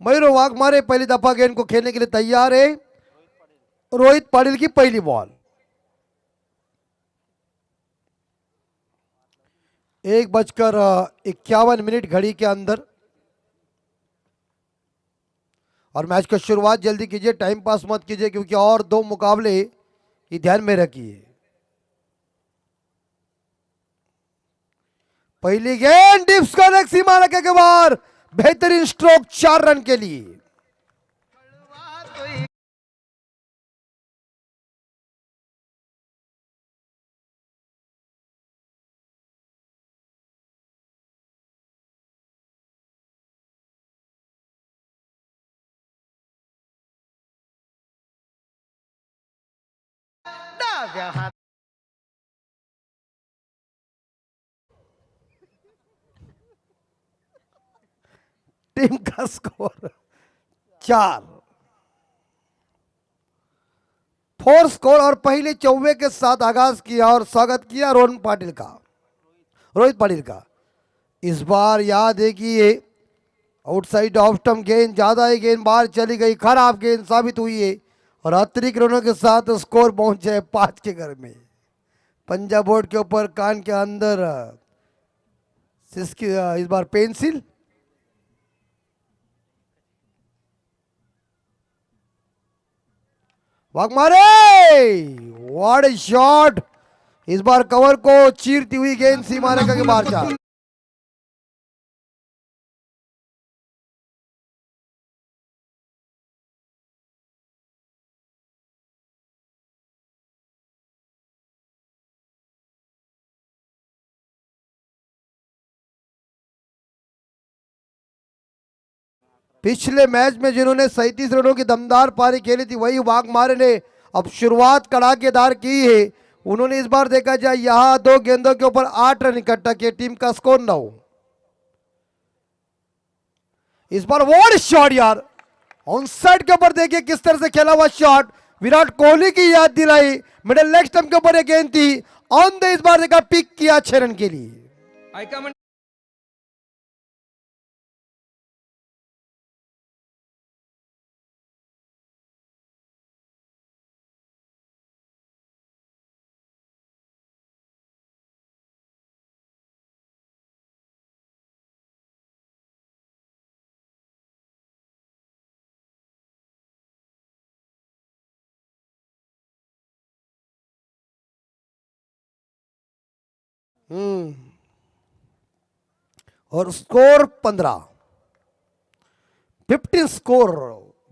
मयूर वाघमारे पहली दफा गेंद को खेलने के लिए तैयार है। रोहित पाटिल की पहली बॉल। 1:51 घड़ी के अंदर और मैच की शुरुआत जल्दी कीजिए, टाइम पास मत कीजिए क्योंकि और 2 मुकाबले ये ध्यान में रखिए। पहली गेंद डिप्स का सीमा रखे के बाहर, बेहतरीन स्ट्रोक 4 रन के लिए। टीम का स्कोर 4 स्कोर और पहले चौवे के साथ आगाज किया और स्वागत किया रोहित पाटिल का। इस बार याद है कि ये आउटसाइड ऑफ स्टंप गेंद ज्यादा है, गेंद बाहर चली गई, खराब गेंद साबित हुई है और अतिरिक्त रनों के साथ स्कोर पहुंचे 5 के घर में। पंजाब बोर्ड के ऊपर कान के अंदर इस बार pencil. Waghmare what a shot, इस बार कवर को चीरती हुई गेंद सीमा रेखा के बाहर जा। पिछले मैच में जिन्होंने 37 रनों की दमदार पारी खेली थी वही वाघमारे ने अब शुरुआत कड़ाकेदार की है। उन्होंने इस बार देखा जाए यहां 2 गेंदों के ऊपर 8 रन इकट्ठा किए, टीम का स्कोर 9। इस बार व्हाट शॉट यार, ऑन साइड के ऊपर देखिए किस तरह से खेला हुआ शॉट, विराट कोहली की याद दिलाई। मिडिल लेग स्टंप के ऊपर एक गेंद थी, ऑन द इस बार देखा पिक किया 6 रन के लिए। और स्कोर 15 स्कोर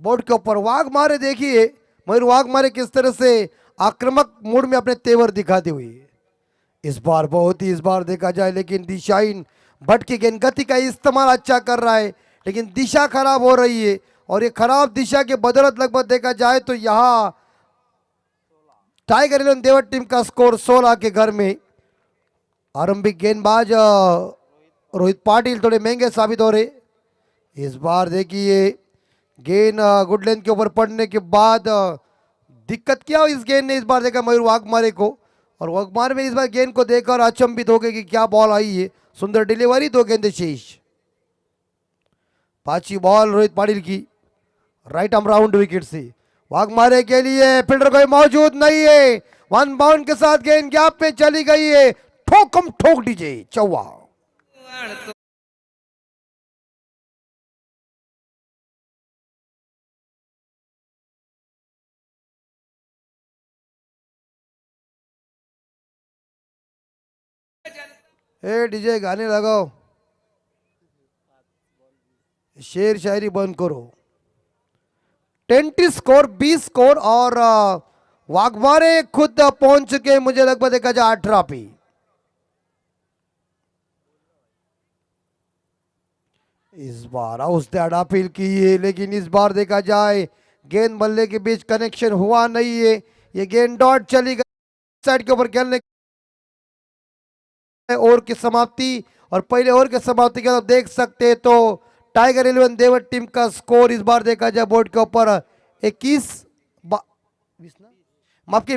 बोर्ड के ऊपर। वाघमारे देखिए मयूर वाघमारे किस तरह से आक्रामक मूड में अपने तेवर दिखाते हुए इस बार इस बार देखा जाए, लेकिन दिशाहीन भट्ट की गेंद गति का इस्तेमाल अच्छा कर रहा है लेकिन दिशा खराब हो रही है और ये खराब दिशा के बदौलत लगभग देखा जाए तो यहां टाइगर इलेवन देवट टीम का स्कोर 16 के घर में। आरंभिक गेंदबाज रोहित पाटिल थोड़े महंगे साबित हो रहे। इस बार देखिए गेंद गुड लेंथ के ऊपर पड़ने के बाद दिक्कत क्या हो इस गेंद ने इस बार देखा मयूर वाघमारे को, और वाघमारे में इस बार गेंद को देखकर अचंभित हो गए कि क्या बॉल आई है। सुंदर डिलीवरी, 2 गेंदे शेष। 5वीं बॉल रोहित पाटिल की राइट आर्म राउंड विकेट से। वाघमारे के लिए फील्डर कोई मौजूद नहीं है, 1 बाउंड के साथ गेंद गैप में चली गई है, ठोकम ठोक दीजिए चौवा। ए डीजे गाने लगाओ, शेर शायरी बंद करो। 20 स्कोर 20 स्कोर और वाघमारे खुद पहुंच चुके मुझे लगभग देखा जाए 18 पे। इस बार उसने अपील की है लेकिन इस बार देखा जाए गेंद बल्ले के बीच कनेक्शन हुआ नहीं है, ये गेंद डॉट चली गई साइड के ऊपर खेलने ओवर की समाप्ति। और पहले ओवर की समाप्ति के बाद देख सकते हैं तो टाइगर इलेवन देवट टीम का स्कोर इस बार देखा जाए बोर्ड के ऊपर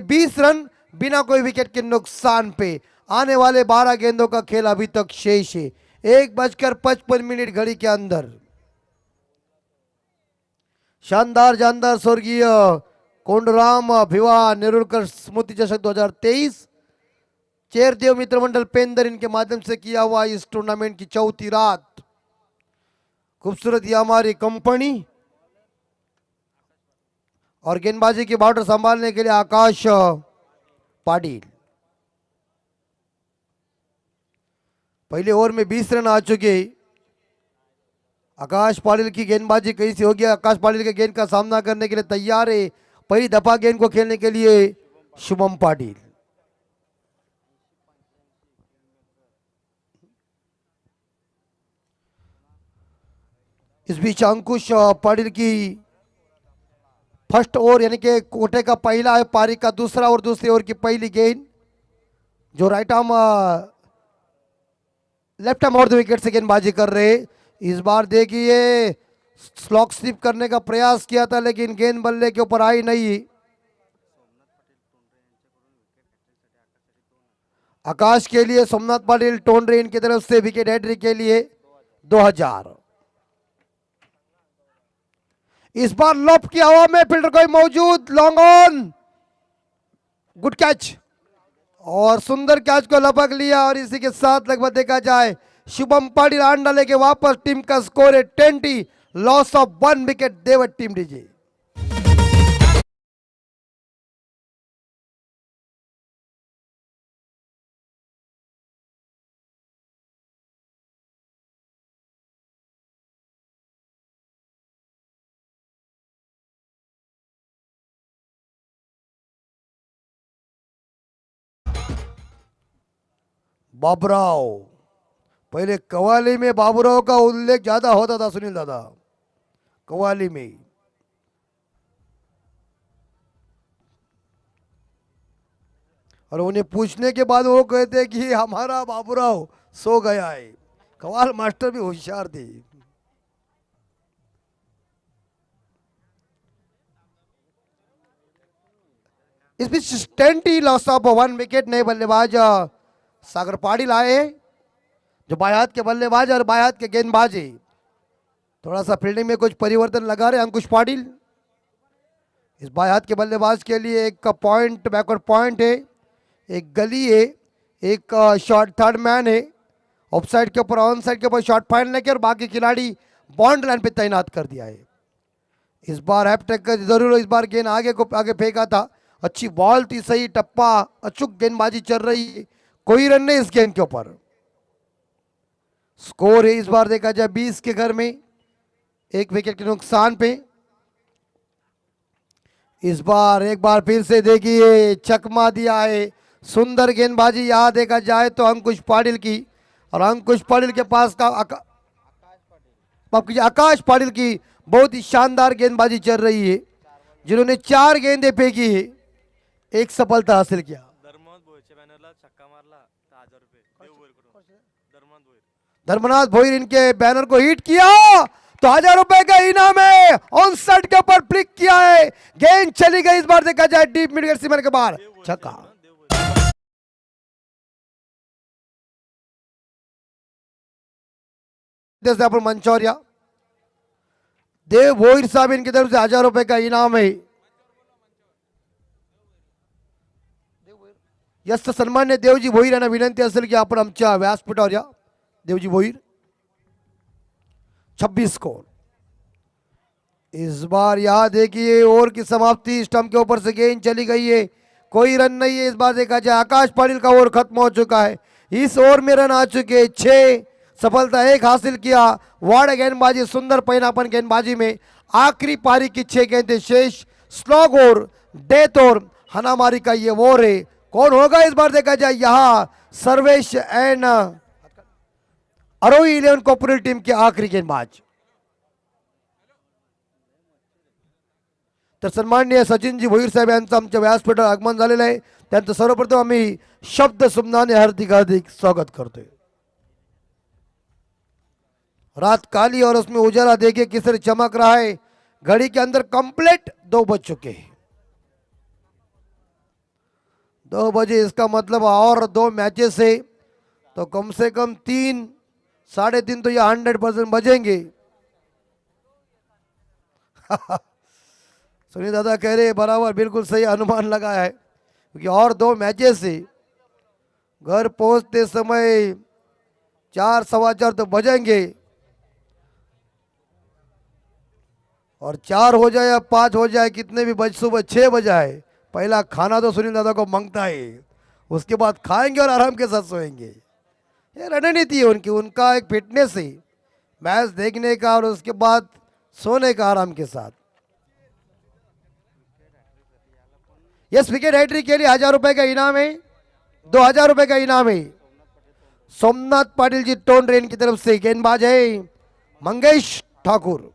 20 रन बिना कोई विकेट के नुकसान पे। आने वाले 12 गेंदों का खेल अभी तक शेष है। 1:55 घड़ी के अंदर शानदार जानदार स्वर्गीय कोंडराम भिवा नेरुरकर स्मृति चषक 2023 चेरदेव मित्र मंडल पेंदर इनके माध्यम से किया हुआ इस टूर्नामेंट की चौथी रात। खूबसूरत ये हमारी कंपनी और गेंदबाजी की बॉर्डर संभालने के लिए आकाश पाटिल। पहले ओवर में 20 रन आ चुके। आकाश पाटिल की गेंदबाजी कैसी होगी? आकाश पाटिल के गेंद का सामना करने के लिए तैयार है। पहली दफा गेंद को खेलने के लिए शुभम पाटिल। इस बीच अंकुश पाटिल की फर्स्ट ओवर यानी कि कोटे का पहला है, पारी का दूसरा और दूसरी ओवर की पहली गेंद जो राइट आर्म लेफ्ट आर्म और विकेट से गेंदबाजी कर रहे। इस बार देखिए स्लॉक स्लिप करने का प्रयास किया था लेकिन गेंद बल्ले के ऊपर आई नहीं। आकाश के लिए सोमनाथ पाटिल टोनरे इनकी तरफ से विकेट हैट्रिक के लिए 2000। इस बार लॉप की हवा में फील्डर कोई मौजूद, लॉन्ग ऑन, गुड कैच और सुंदर कैच को लपक लिया। और इसी के साथ लगभग देखा जाए शुभम पाटिल आंड डाले के वापस टीम का स्कोर है 20, लॉस ऑफ 1 विकेट देवट टीम डीजे। बाबूराव, पहले कवाली में बाबूराव का उल्लेख ज्यादा होता था सुनील दादा, कवाली में। और उन्हें पूछने के बाद वो कहते कि हमारा बाबूराव सो गया है। कवाल मास्टर भी होशियार थे। इस बीच 20 लॉस ऑफ 1 विकेट नए बल्लेबाज सागर पाटिल आए जो बाएं हाथ के बल्लेबाज और बाएं हाथ के गेंदबाज है। थोड़ा सा फील्डिंग में कुछ परिवर्तन लगा रहे अंकुश पाटिल। इस बाएं हाथ के बल्लेबाज के लिए एक पॉइंट बैकवर्ड पॉइंट है, एक गली है, एक शॉट थर्ड मैन है, ऑफ साइड के ऊपर ऑन साइड के ऊपर शॉट फाइन लेके और बाकी खिलाड़ी बॉन्ड लाइन पे तैनात कर दिया है। इस बार हैप्टेक का जरूर, इस बार गेंद आगे फेंका था, अच्छी बॉल थी, सही टप्पा, अचूक गेंदबाजी चल रही है, कोई रन नहीं इस गेंद के ऊपर। स्कोर है इस बार देखा जाए 20 के घर में, 1 विकेट के नुकसान पे। इस बार एक बार फिर से देखिए चकमा दिया है, सुंदर गेंदबाजी यहां देखा जाए तो अंकुश पाटिल की। और अंकुश पाटिल के पास का आकाश पाटिल की बहुत ही शानदार गेंदबाजी चल रही है, जिन्होंने 4 गेंदें फेंकी है, 1 सफलता हासिल किया। धर्मनाथ भोईर इनके बैनर को हिट किया तो 1000 रुपए का इनाम है। ऑन साइड के ऊपर फ्लिक किया है, गेंद चली गई। इस बार देखा जाए डीप मिड विकेट सीमा के बाहर, छक्का। मंचौरिया देव भोईर साहब इनकी तरफ से 1000 रुपए का इनाम है। यस सन्मान्य देवजी भोईर यांना विनंती असेल की आपण आमच्या व्यासपीठावर या। देवजी भोईर 26 स्कोर। इस बार यहां देखिए ओवर की समाप्ति, स्टंप के ऊपर से गेंद चली गई है, कोई रन नहीं है। इस बार देखा जाए आकाश पाटिल का ओवर खत्म हो चुका है। इस ओवर में रन आ चुके 6, सफलता 1 हासिल किया। वार्ड गेंदबाजी, सुंदर पैनापन गेंदबाजी में आखिरी पारी की 6 गेंदें शेष। स्लॉग और डेथ और हनामारी का ये ओवर है। कौन होगा इस बार देखा जाए यहां सर्वेश एंड अरोही 11 कॉर्पोरेट टीम के आखिरी गेंदबाज। तर सन्माननीय सचिनजी भोईर साहेब यांचं आमच्या व्यासपीठावर आगमन झालेलं आहे। त्यांचं सर्वप्रथम आम्ही शब्द सुमनाने हार्दिक हार्दिक स्वागत करतोय। रात काली और उसमें उजाला देखिए किस तरह चमक रहा है। घड़ी के अंदर कंप्लीट 2 बज चुके हैं। 2 बजे इसका मतलब और 2 मैचेस है तो कम से कम 3 साढ़े 3 तो ये 100% बजेंगे। सुनील दादा कह रहे बराबर, बिल्कुल सही अनुमान लगाया है, क्योंकि और 2 मैचेस से घर पहुंचते समय 4 सवा 4 तो बजेंगे, और 4 हो जाए या 5 हो जाए, कितने भी बज, सुबह 6 बजाए, पहला खाना तो सुनील दादा को मांगता है, उसके बाद खाएंगे और आराम के साथ सोएंगे। ये रणनीति है उनकी, उनका एक फिटनेस है मैच देखने का और उसके बाद सोने का आराम के साथ। यस, विकेट हैट्रिक के लिए 1000 रुपए का इनाम है, 2000 रुपए का इनाम है। सोमनाथ पाटिल जी टोन रेन की तरफ से गेंदबाज है मंगेश ठाकुर,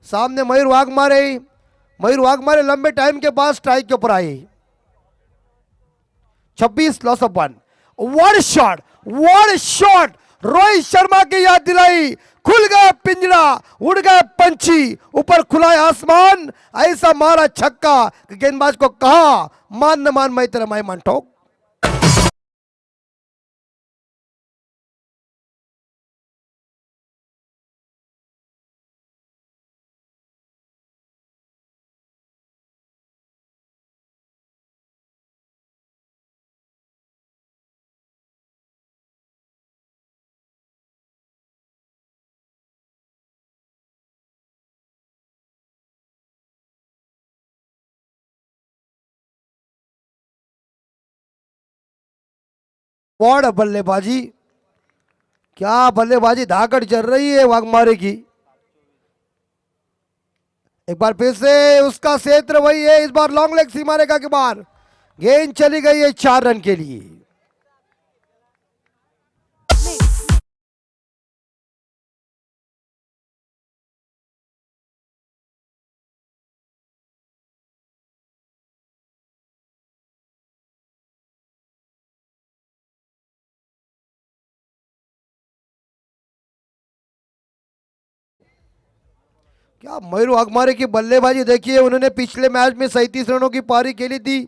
सामने मयूर वाघमारे। मयूर वाघमारे लंबे टाइम के बाद स्ट्राइक के ऊपर आए। 26 loss of 1। What shot, what shot, Rohit Sharma की याद दिलाई, खुल गया पिंजरा, उड़ गए पंछी, ऊपर खुला है आसमान, ऐसा मारा छक्का कि गेंदबाज को कहा मान न मान मैं तेरा मैं मान ठोक। व्हाट बल्लेबाजी, क्या बल्लेबाजी धाकड़ चल रही है वाघमारे की। एक बार फिर से उसका क्षेत्र वही है, इस बार लॉन्ग लेग सीमा रेखा के बाहर गेंद चली गई है 4 रन के लिए। क्या मयूर वाघमारे की बल्लेबाजी देखिए, उन्होंने पिछले मैच में 37 रनों की पारी खेली थी,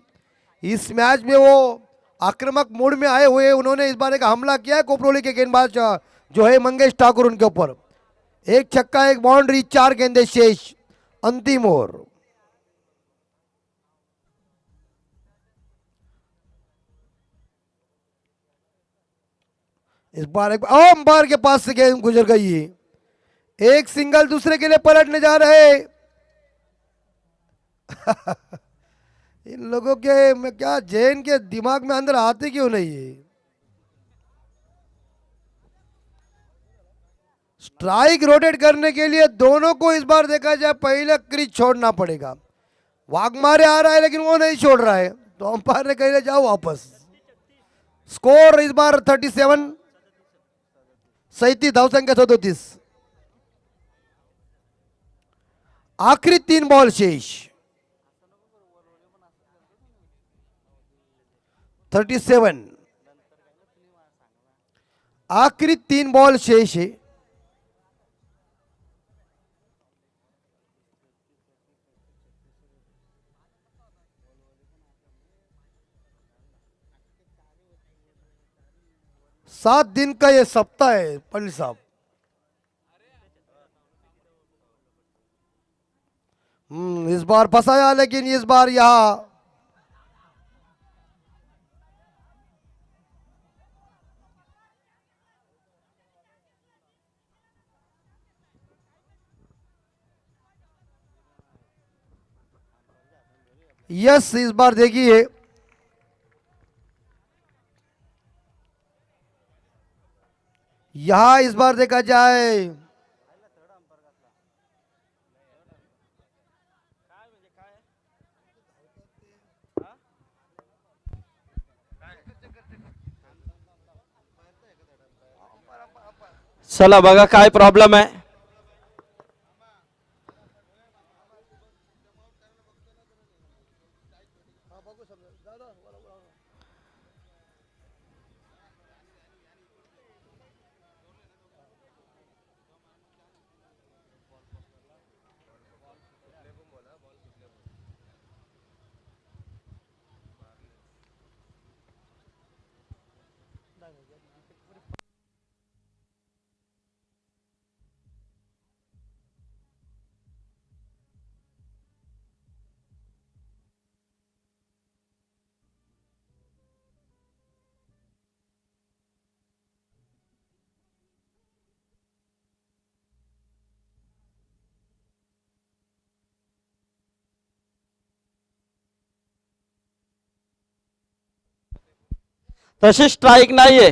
इस मैच में वो आक्रामक मोड में आए हुए, उन्होंने इस बार एक हमला किया है कोपरोली के गेंदबाज जो है मंगेश ठाकुर, उनके ऊपर एक छक्का, एक बाउंड्री, 4 गेंदे शेष, अंतिम ओवर। इस बार एक अंपायर के पास से गेंद गुजर गई है, एक सिंगल दूसरे के लिए पलटने जा रहे। इन लोगों के में क्या जैन के दिमाग में अंदर आते क्यों नहीं है। स्ट्राइक रोटेट करने के लिए दोनों को इस बार देखा जाए पहले क्रीज छोड़ना पड़ेगा। वाघमारे आ रहा है लेकिन वो नहीं छोड़ रहा है, तो अंपायर ने कह जाओ वापस। स्कोर इस बार 37, 37 धाव संख्या 37, आखिरी 3 बॉल शेष। 37, आखिरी 3 बॉल शेष है। सात दिन का ये सप्ताह है पंडित साहब। इस बार फंसाया, लेकिन इस बार यहां यस, इस बार देखिए यहां इस बार देखा जाए चला बघा काय प्रॉब्लेम आहे. तशी स्ट्राईक नाहीये.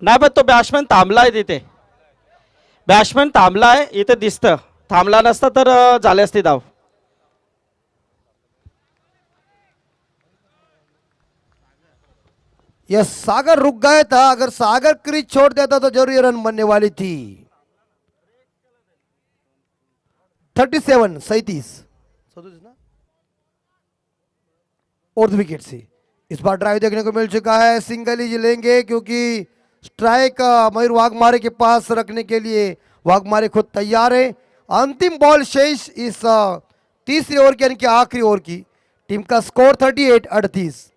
नाही पण तो बॅट्समॅन थांबलाय तिथे. बॅट्समॅन थांबलाय इथे दिसतं. थांबला नसता तर झाले असते धाव. यह सागर रुक गया था, अगर सागर क्रीज छोड़ देता तो जरूर ये रन बनने वाली थी. 37 ना और विकेट से इस बार ड्राइव देखने को मिल चुका है. सिंगल ही लेंगे क्योंकि स्ट्राइक मयूर वाघमारे के पास रखने के लिए वाघमारे खुद तैयार है. अंतिम बॉल शेष इस तीसरी ओवर की यानी कि आखिरी ओवर की. टीम का स्कोर 38-38.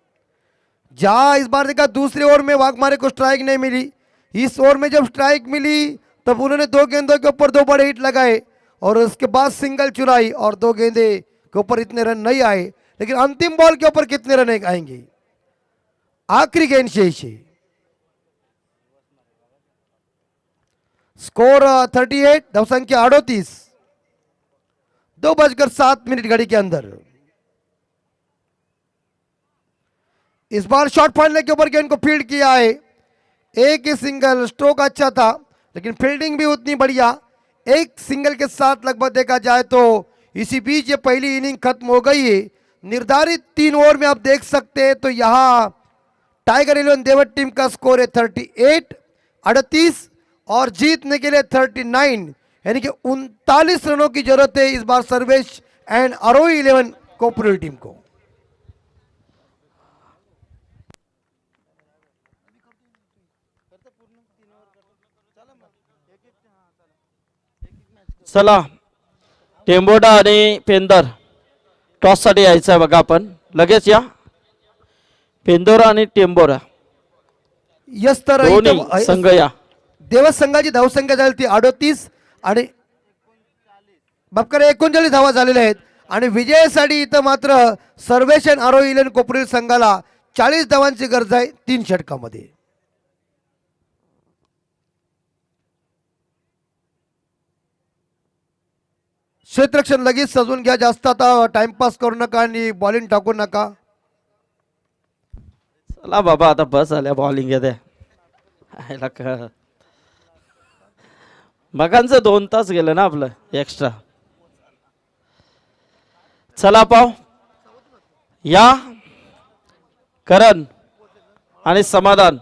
जहां इस बार देखा दूसरे ओवर में वाघमारे को स्ट्राइक नहीं मिली, इस ओवर में जब स्ट्राइक मिली तब उन्होंने 2 गेंदों के ऊपर 2 बड़े हिट लगाए और उसके बाद सिंगल चुराई और 2 गेंदे के ऊपर इतने रन नहीं आए. लेकिन अंतिम बॉल के ऊपर कितने रन आएंगे, आखिरी गेंद शेष है. स्कोर 38, धव संख्या 38, 2:07 घड़ी के अंदर. इस बार शॉर्ट फाइनल के ऊपर गेंद को फील्ड किया है. एक ही सिंगल, स्ट्रोक अच्छा था लेकिन फील्डिंग भी उतनी बढ़िया. एक सिंगल के साथ लगभग देखा जाए तो इसी बीच ये पहली इनिंग खत्म हो गई है. निर्धारित 3 ओवर में आप देख सकते हैं तो यहां टाइगर 11 देवट टीम का स्कोर है 38 और जीतने के लिए 39 यानी कि 39 रनों की जरूरत है इस बार सर्वेश एंड आरोही 11 कोपरेल टीम को. चला टेंबोडा आणि पेंदर टॉस साठी यायचं आहे बघा. आपण लगेच या. पेंदोरा आणि टेंबोरा यस तर दोन्ही संघ या. देवस संघाची धावसंख्या झाली ती 38 आणि बापकर 39 धावा झालेल्या आहेत आणि विजयासाठी इथं मात्र सर्वेश आणि आरोही 11 कोपरेल संघाला 40 धावांची गरज आहे 3 षटकामध्ये. क्षेत्ररक्षण लगेच सजवून घ्या, जास्त आता टाइमपास करू नका आणि बॉलिंग टाकू नका. चला बाबा आता बस झाल्या बॉलिंग येते. मगांचं 2 तास गेलं ना आपलं एक्स्ट्रा. चला पाव या. करण आणि समाधान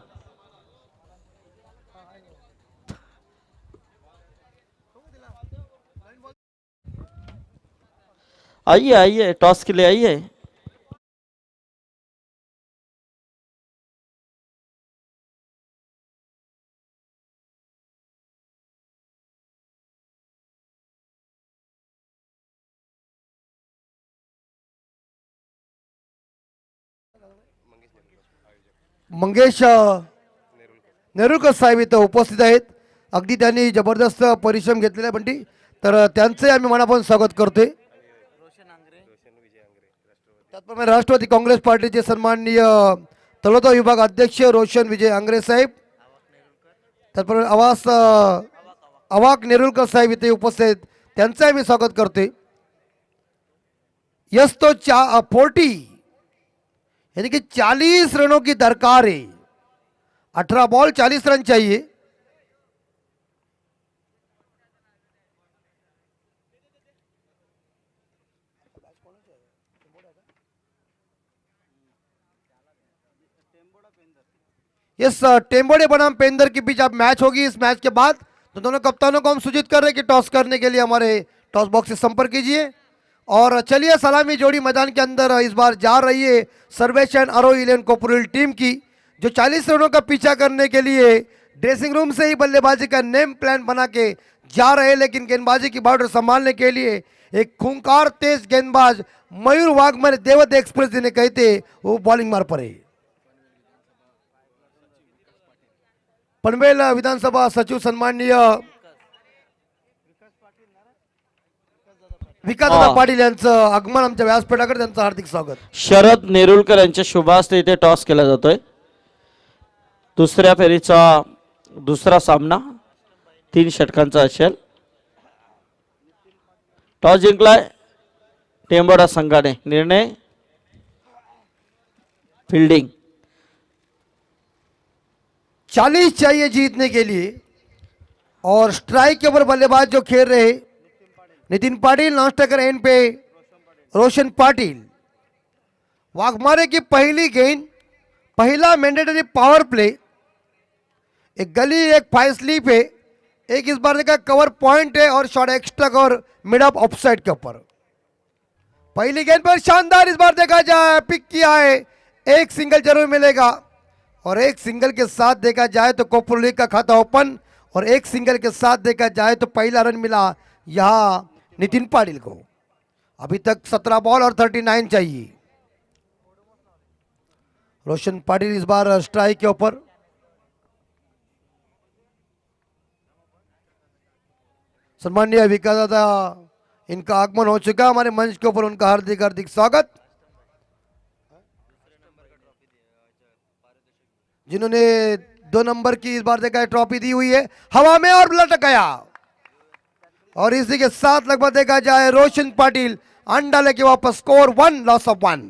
आइए आइए टॉस के लिए आइए. मंगेश नेरुळकर साहेब इथं उपस्थित आहेत. अगदी त्यांनी जबरदस्त परिश्रम घेतलेला आहे बंटी, तर त्यांचे आम्ही मनापासून स्वागत करतोय. त्याचप्रमाणे राष्ट्रवादी काँग्रेस पार्टीचे सन्माननीय तळोदा विभाग अध्यक्ष रोशन विजय आंग्रे साहेब, त्याचप्रमाणे अवाक नेरुळकर साहेब इथे उपस्थित आहेत, त्यांचं आम्ही स्वागत करतोय. यस तो 40 यानी कि 40 रनों की दरकार है. 18 बॉल 40 रन चाहिए. इस टेम्बोडे बनाम पेंदर के बीच अब मैच होगी. इस मैच के बाद तो दोनों कप्तानों को हम सूचित कर रहे हैं कि टॉस करने के लिए हमारे टॉस बॉक्स से संपर्क कीजिए. और चलिए सलामी जोड़ी मैदान के अंदर इस बार जा रही है सर्वेश एंड आरोही 11 कोपरेल टीम की, जो 40 रनों का पीछा करने के लिए ड्रेसिंग रूम से ही बल्लेबाजी का नेम प्लान बना के जा रहे हैं. लेकिन गेंदबाजी की बॉर्डर संभालने के लिए एक खूंखार तेज गेंदबाज मयूर वाघमारे देवत एक्सप्रेस जिन्हें कहते वो बॉलिंग मार पड़े. पनवेल विधानसभा सचिव सन्माननीय विकासदादा पाटील यांचं आगमन आमच्या व्यासपीठाकडे, त्यांचं हार्दिक स्वागत. शरद नेरुळकर यांच्या शुभ हस्ते इथे टॉस केला जातोय. दुसऱ्या फेरीचा दुसरा सामना 3 षटकांचा असेल. टॉस जिंकलाय टेंबोडा संघाने निर्णय फील्डिंग। 40 चाहिए जीतने के लिए। और स्ट्राइक के ऊपर बल्लेबाज जो खेल रहे Nitin Patil, last Tucker and पे रोशन पाटिल। वाघमारे की पहली गेंद, पहला मैंडेटरी पावर प्ले। एक गली, एक फाइव स्लीप है, एक इस बार देखा कवर पॉइंट है और शॉट एक्स्ट्रा और मिड ऑफ ऑफसाइड के ऊपर। पहली गेंद पर शानदार इस बार देखा जाए पिक किया है, एक सिंगल जरूर मिलेगा। और एक सिंगल के साथ देखा जाए तो कोपरोली का खाता ओपन, और एक सिंगल के साथ देखा जाए तो पहला रन मिला यहां नितिन पाटिल को। अभी तक 17 बॉल और 39 चाहिए। रोशन पाटिल इस बार स्ट्राइक के ऊपर। सम्माननीय विकास दादा, इनका आगमन हो चुका हमारे मंच के ऊपर, उनका हार्दिक हार्दिक स्वागत। जिन्होंने 2 नंबर की इस बार देखा ट्रॉफी दी हुई है हवा में और लटक गया। और इसी के साथ लगभग देखा जाए रोशन पाटिल अंडा लेके वापस, स्कोर 1, लॉस ऑफ 1।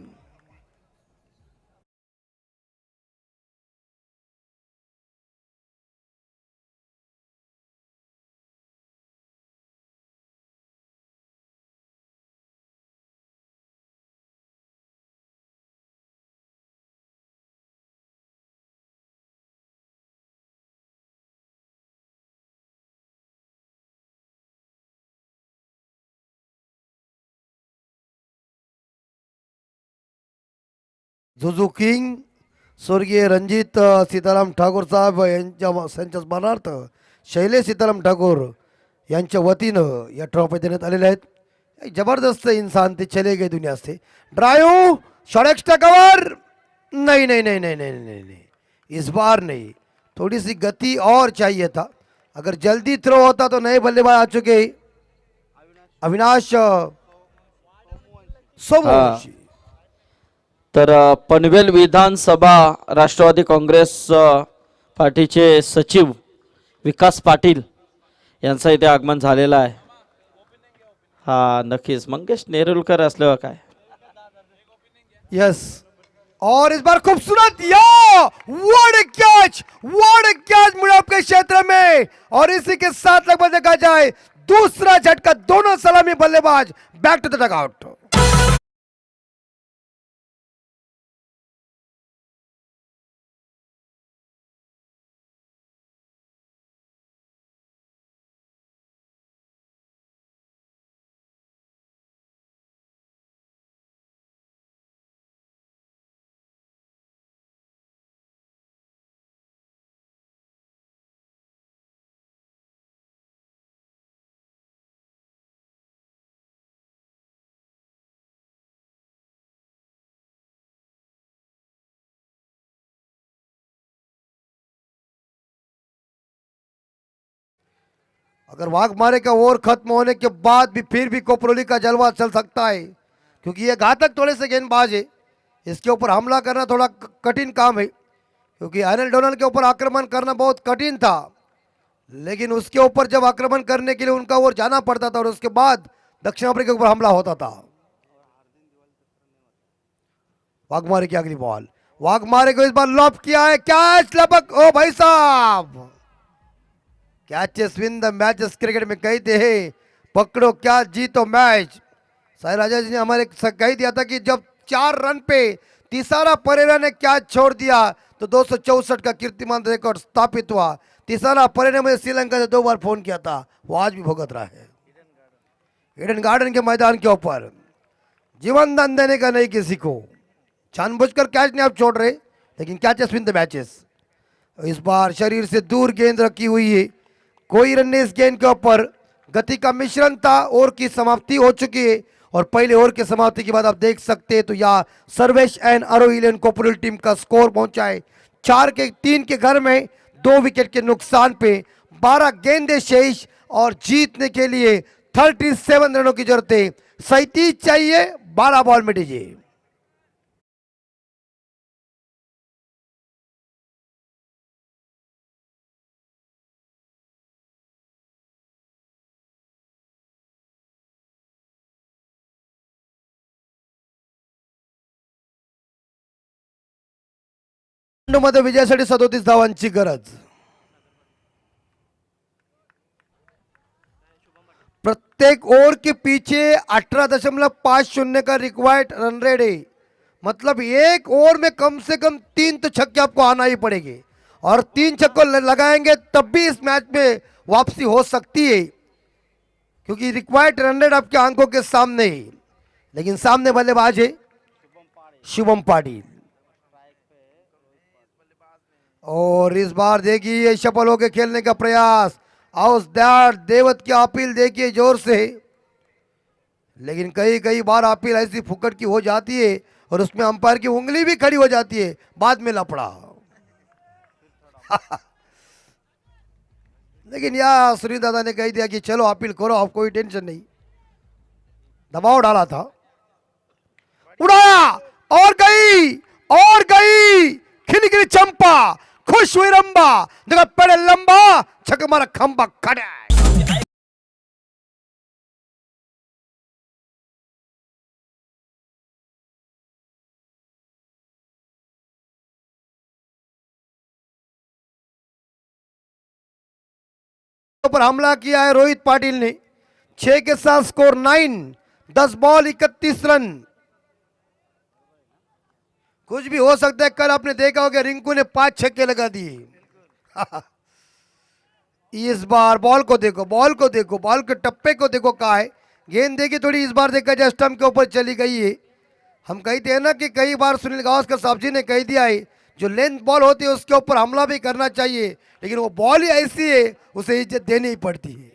झुझू किंग स्वर्गीय रणजित सीताराम ठाकूर साहेब यांच्या स्मरणार्थ शैलेश सीताराम ठाकूर यांच्या वतीनं या ट्रॉफी देण्यात आलेल्या आहेत। एक जबरदस्त इंसान थे, चले गए दुनिया से। ड्राइव, शॉट एक्स्ट्रा कवर, नहीं नहीं नहीं नहीं नहीं नहीं नहीं, इस बार नहीं। थोड़ी सी गति और चाहिए था, अगर जल्दी थ्रो होता तो नए बल्लेबाज आ चुके अविनाश सोमवंशी। तर पनवेल विधानसभा राष्ट्रवादी काँग्रेस पार्टीचे सचिव विकास पाटील यांचं इथे आगमन झालेलं आहे। हा नक्कीच मंगेश नेरुलकर असल्यावर काय। यस, और इस बार खूबसूरत या what a catch mid of के क्षेत्र में। और इसी के साथ लगभग देखा जाए दूसरा झटका, दोनों सलामी बल्लेबाज बैक टू द डगआउट। अगर वाघमारे का ओवर खत्म होने के बाद भी फिर भी कोपरोली का जलवा चल सकता है, क्योंकि ये घातक थोड़े से गेंदबाज है। इसके ऊपर हमला करना थोड़ा कठिन काम है, क्योंकि अनिल डोनाल्ड के ऊपर आक्रमण करना बहुत कठिन था। लेकिन उसके ऊपर जब आक्रमण करने के लिए उनका ओर जाना पड़ता था और उसके बाद दक्षिण अफ्रीका के ऊपर हमला होता था। वाघमारे की अगली बॉल, वाघमारे को इस बार लॉप किया है, कैच लपक, ओ भाई साहब, catches win the matches cricket में कहते हैं, पकड़ो क्या जीतो मैच। साई राजा जी ने हमारे कह दिया था कि जब 4 रन पे तीसरा परेरा ने कैच छोड़ दिया तो 264 का कीर्तिमान रिकॉर्ड स्थापित हुआ। तीसरा परेरा में श्रीलंका से 2 बार फोन किया था, वो आज भी भुगत रहा है। ईडन गार्डन के मैदान के ऊपर जीवन दान देने का नहीं किसी को, जानबूझकर कैच नहीं आप छोड़ रहे, लेकिन कैचेस विन द मैचेस। इस बार शरीर से दूर गेंद रखी हुई है, कोई रन नहीं इस गेंद के ऊपर। गति का मिश्रण था, ओवर की समाप्ति हो चुकी है और पहले ओवर की समाप्ति के बाद आप देख सकते हैं तो यहाँ सर्वेश एंड अरोइलियन कोपरोल टीम का स्कोर पहुंचा है 4-3 के घर में 2 विकेट के नुकसान पे 12 गेंदे शेष और जीतने के लिए 37 रनों की जरूरत है। 37 चाहिए, 12 बॉल में दीजिए। मध्ये विजयासाठी 37 धावांची गरज. प्रत्येक ओवर के पीछे 18.50 का रिक्वायर्ड रन रेट है. मतलब एक ओवर में कम से कम 3 तो छक्के आपको आना ही पड़ेंगे और 3 छक्के लगाएंगे तब भी इस मैच में वापसी हो सकती है क्योंकि रिक्वायर्ड रन रेट आपके आंखों के सामने है. लेकिन सामने बल्लेबाज है शुभम पाटिल और इस बार देखिए सफल होकर खेलने का प्रयास. हाउस दैट देवत की अपील देखिए जोर से, लेकिन कई बार अपील ऐसी फुकट की हो जाती है और उसमें अंपायर की उंगली भी खड़ी हो जाती है, बाद में लपड़ा. लेकिन यार सुनील दादा ने कह दिया कि चलो अपील करो, आप कोई टेंशन नहीं. दबाव डाला था, उड़ाया और गई खिलखिली चंपा, खुश हुई रंबा, जगह पड़े लंबा, छक मारा खंबा खड़ा. पर हमला किया है रोहित पाटिल ने. 6 के साथ स्कोर 9, 10 बॉल 31 रन. कुछ भी हो सकता है. कल आपने देखा होगा रिंकू ने 5 छक्के लगा दिए. इस बार बॉल को देखो, बॉल के टप्पे को देखो. कहा है गेंद देखी थोड़ी इस बार देखा जाए स्टंप के ऊपर चली गई है. हम कहते हैं ना कि कई बार सुनील गावस्कर साहब जी ने कह दिया है जो लेंथ बॉल होती है उसके ऊपर हमला भी करना चाहिए, लेकिन वो बॉल ही ऐसी है उसे इज्जत देनी ही पड़ती है.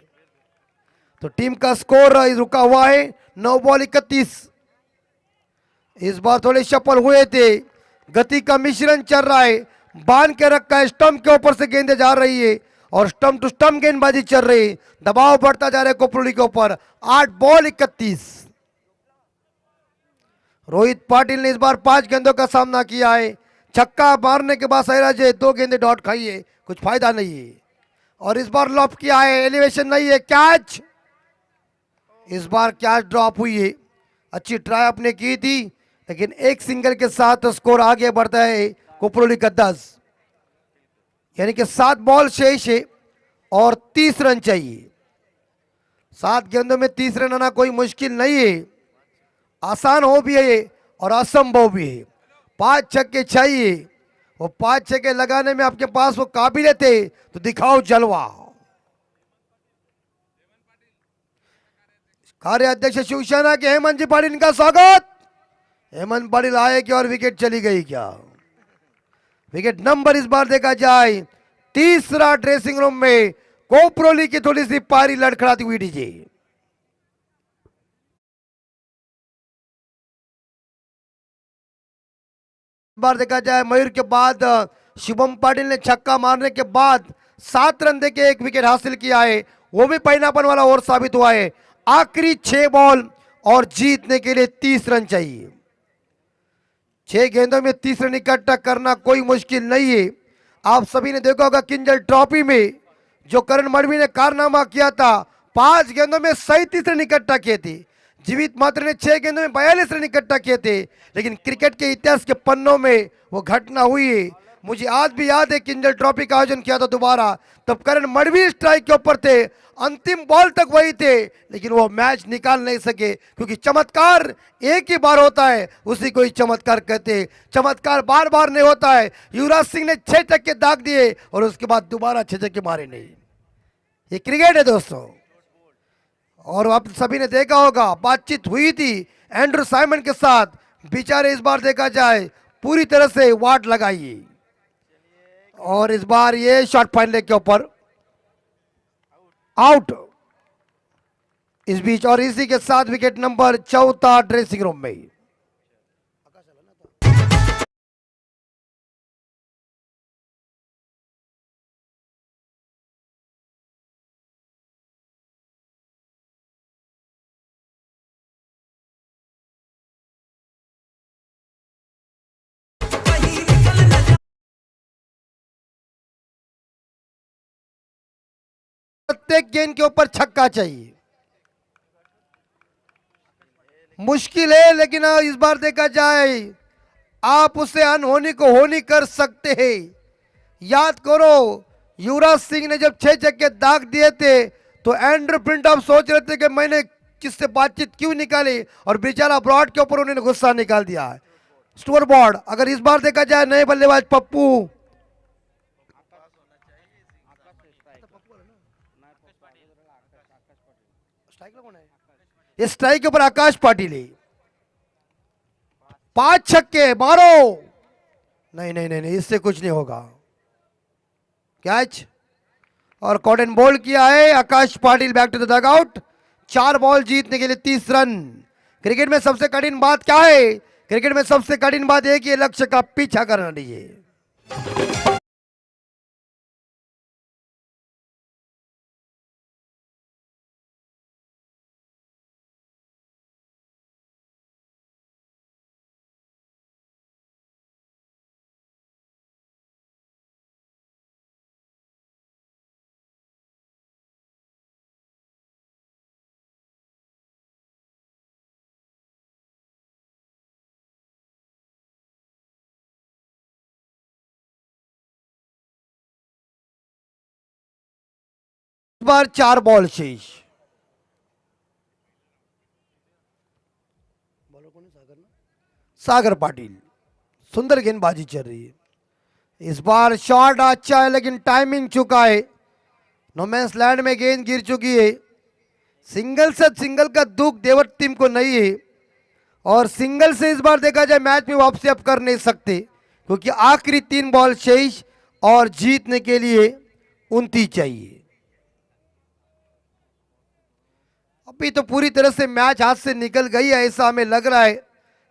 तो टीम का स्कोर रुका हुआ है 9 बॉल 31. इस बार थोड़े सफल हुए थे, गति का मिश्रण चल रहा है, बांध के रखा है, स्टंप के ऊपर से गेंदें जा रही है और स्टंप टू स्टंप गेंदबाजी चल रही है. दबाव बढ़ता जा रहा है कोपरोली के ऊपर. 8 बॉल 31. रोहित पाटिल ने इस बार 5 गेंदों का सामना किया है. छक्का मारने के बाद सैराज 2 गेंदें डॉट खाई है, कुछ फायदा नहीं है. और इस बार लॉप किया है, एलिवेशन नहीं है, कैच. इस बार कैच ड्रॉप हुई है. अच्छी ट्राई आपने की थी, लेकिन एक सिंगल के साथ स्कोर आगे बढ़ता है कोपरोली का 10. यानी कि 7 बॉल शेष है और 30 रन चाहिए. 7 गेंदों में 30 रन आना कोई मुश्किल नहीं है, आसान हो भी है और असंभव भी है. 5 छक्के चाहिए. वो 5 छक्के लगाने में आपके पास वो काबिलियत है तो दिखाओ जलवा. कार्य अध्यक्ष शिवसेना के हेमंत जी पाटिल का स्वागत. हेमंत पाटिल आए क्या और विकेट चली गई क्या? विकेट नंबर इस बार देखा जाए तीसरा ड्रेसिंग रूम में कोपरोली की थोड़ी सी पारी लड़खड़ाती हुई डीजे. बार देखा जाए मयूर के बाद शुभम पाटिल ने छक्का मारने के बाद 7 रन देके 1 विकेट हासिल किया है, वो भी पहलापन वाला ओवर साबित हुआ है. आखिरी 6 बॉल और जीतने के लिए 30 रन चाहिए. 6 गेंदों में 30 रन इकट्ठा करना कोई मुश्किल नहीं है. आप सभी ने देखा होगा किंजल ट्रॉफी में जो करण मडवी ने कारनामा किया था, 5 गेंदों में 37 रन इकट्ठा किए थे. जीवित मात्र ने 6 गेंदों में 42 रन इकट्ठा किए थे. लेकिन क्रिकेट के इतिहास के पन्नों में वो घटना हुई है. मुझे आज भी याद है किंजल ट्रॉफी का आयोजन किया था दोबारा, तब करण मडवी स्ट्राइक के ऊपर थे, अंतिम बॉल तक वही थे, लेकिन वो मैच निकाल नहीं सके क्योंकि चमत्कार एक ही बार होता है, उसी को ही चमत्कार कहते हैं. चमत्कार बार बार नहीं होता है. युवराज सिंह ने 6 छक्के दाग दिए और उसके बाद दोबारा 6 छक्के मारे नहीं. ये क्रिकेट है दोस्तों. और आप सभी ने देखा होगा बातचीत हुई थी एंड्रू साइमन के साथ, बेचारे इस बार देखा जाए पूरी तरह से वाट लगाई. और इस बार ये शॉट फाइनल के ऊपर आउट इस बीच. और इसी के साथ विकेट नंबर 4 ड्रेसिंग रूम में. प्रत्येक गेंद के ऊपर छक्का चाहिए. मुश्किल है, लेकिन इस बार देखा जाए आप उसे अनहोनी को होनी कर सकते हैं। याद करो, युवराज सिंह ने जब 6 छक्के दाग दिए थे तो एंड्रू फ्लिंटॉफ सोच रहे थे कि मैंने किससे बातचीत क्यों निकाली, और बेचारा ब्रॉड के ऊपर उन्होंने गुस्सा निकाल दिया है। स्कोर बोर्ड अगर इस बार देखा जाए, नए बल्लेबाज पप्पू, इस स्ट्राइक के ऊपर आकाश पाटिल है। 5 छक्के मारो, नहीं नहीं नहीं नहीं, इससे कुछ नहीं होगा। कैच और कॉटन बोल्ड किया है Akash Patil. Back to the dugout. 4 ball जीतने के लिए 30 रन। क्रिकेट में सबसे कठिन बात क्या है? क्रिकेट में सबसे कठिन बात एक ही, लक्ष्य का पीछा करना नहीं है। इस बार 4 बॉल शेष। सागर पाटिल, सुंदर गेंदबाजी चल रही है। इस बार शॉट अच्छा है लेकिन टाइमिंग चुका है। नोमैंस लैंड में गेंद गिर चुकी है। सिंगल से सिंगल का दुख देवट टीम को नहीं है, और सिंगल से इस बार देखा जाए मैच में वापसी अब कर नहीं सकते, क्योंकि आखिरी 3 बॉल शेष और जीतने के लिए 29 चाहिए। अभी तो पूरी तरह से मैच हाथ से निकल गई है ऐसा हमें लग रहा है,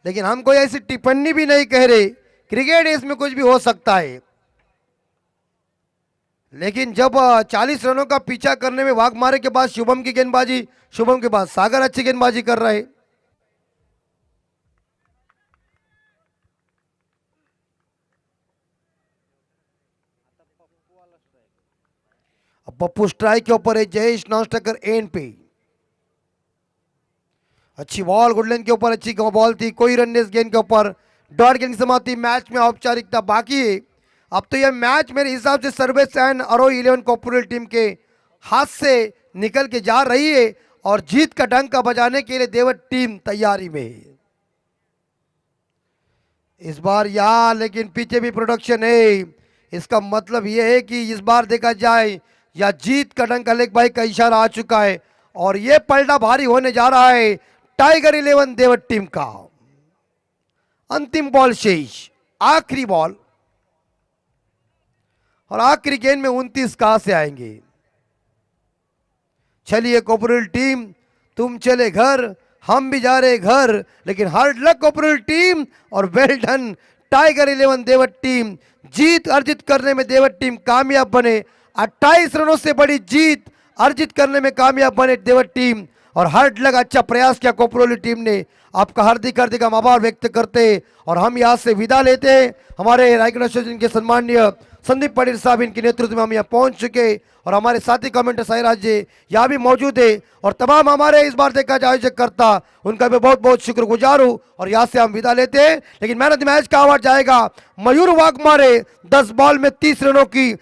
लेकिन हम कोई ऐसी टिप्पणी भी नहीं कह रहे। क्रिकेट इसमें कुछ भी हो सकता है, लेकिन जब 40 रनों का पीछा करने में वाघमारे के बाद शुभम की गेंदबाजी, शुभम के बाद सागर अच्छी गेंदबाजी कर रहे। अब पप्पू स्ट्राइक के ऊपर है। जयेश नॉस्टकर एंड पे। अच्छी बॉल गुडलैंड के ऊपर, अच्छी बॉल थी, कोई रन नहीं इस गेंद के ऊपर। डॉट गेंद की समाप्ति। मैच में औपचारिकता बाकी है। अब तो यह मैच मेरे हिसाब से service and arrow 11 corporate team के हाथ से निकल के जा रही है, और जीत का डंका बजाने के लिए देवट टीम तैयारी में है इस बार। यार लेकिन पीछे भी प्रोडक्शन है, इसका मतलब यह है कि इस बार देखा जाए या जीत का डंका लेग भाई का इशारा आ चुका है, और यह पलटा भारी होने जा रहा है टाइगर 11 देवट टीम का। अंतिम बॉल शेष, आखिरी बॉल, और आखिरी गेंद में 29 कहां से आएंगे? चलिए कॉर्पोरेट टीम, तुम चले घर, हम भी जा रहे घर, लेकिन हार्ड लक कॉर्पोरेट टीम और वेल डन टाइगर 11 देवट टीम। जीत अर्जित करने में देवट टीम कामयाब बने। 28 रनों से बड़ी जीत अर्जित करने में कामयाब बने देवट टीम, और हार्ड लक अच्छा प्रयास किया कोपरोली टीम ने। आपका हार्दिक हार्दिक हम आभार व्यक्त करते हैं, और हम यहाँ से विदा लेते हैं। हमारे रायगढ़ एसोसिएशन के सम्माननीय संदीप पाटिल साहब इनके नेतृत्व में हम यहाँ पहुँच चुके, और हमारे साथी कमेंटर साईराज जी यहाँ भी मौजूद है, और तमाम हमारे इस बार देखा जाए आयोजक करता, उनका भी बहुत बहुत शुक्रगुजार हूँ। और यहाँ से हम विदा लेते हैं, लेकिन मैन ऑफ द मैच का अवार्ड जाएगा मयूर वाघमारे। 10 बॉल में 30 रनों की